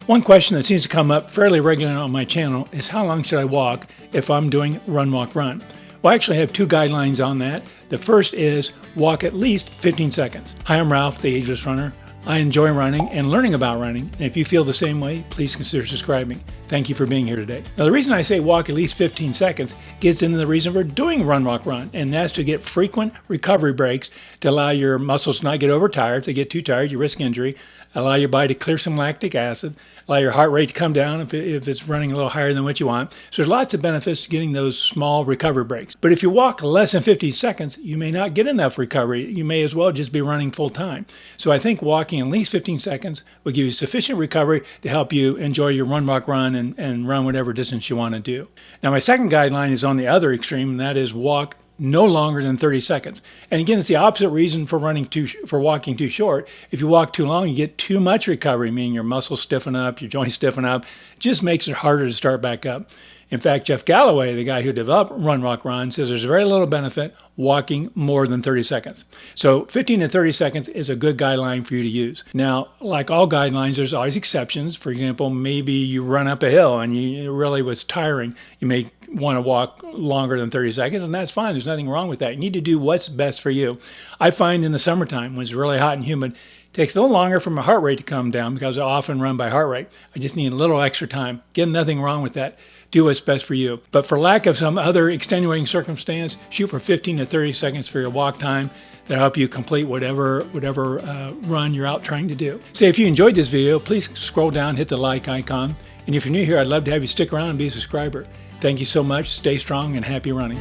One question that seems to come up fairly regularly on my channel is how long should I walk if I'm doing run, walk, run? Well, I actually have two guidelines on that. The first is walk at least 15 seconds. Hi, I'm Ralph, the Ageless Runner. I enjoy running and learning about running, and if you feel the same way, please consider subscribing. Thank you for being here today. Now, the reason I say walk at least 15 seconds gets into the reason for doing run, walk, run, and that's to get frequent recovery breaks to allow your muscles to not get overtired. If they get too tired, you risk injury. Allow your body to clear some lactic acid, allow your heart rate to come down if it's running a little higher than what you want. So there's lots of benefits to getting those small recovery breaks. But if you walk less than 50 seconds, you may not get enough recovery. You may as well just be running full time. So I think walking at least 15 seconds will give you sufficient recovery to help you enjoy your run, walk, run, and run whatever distance you want to do. Now, my second guideline is on the other extreme, and that is walk no longer than 30 seconds. And again, it's the opposite reason for walking too short. If you walk too long, you get too much recovery, meaning your muscles stiffen up, your joints stiffen up. It just makes it harder to start back up. In fact, Jeff Galloway, the guy who developed Run, Walk, Run, says there's very little benefit walking more than 30 seconds. So 15 to 30 seconds is a good guideline for you to use. Now, like all guidelines, there's always exceptions. For example, maybe you run up a hill and it really was tiring. You may want to walk longer than 30 seconds, and that's fine. There's nothing wrong with that. You need to do what's best for you. I find in the summertime, when it's really hot and humid, it takes a little longer for my heart rate to come down because I often run by heart rate. I just need a little extra time. Again, nothing wrong with that. Do what's best for you. But for lack of some other extenuating circumstance, shoot for 15 to 30 seconds for your walk time. That'll help you complete whatever run you're out trying to do. So if you enjoyed this video, please scroll down, hit the like icon. And if you're new here, I'd love to have you stick around and be a subscriber. Thank you so much. Stay strong and happy running.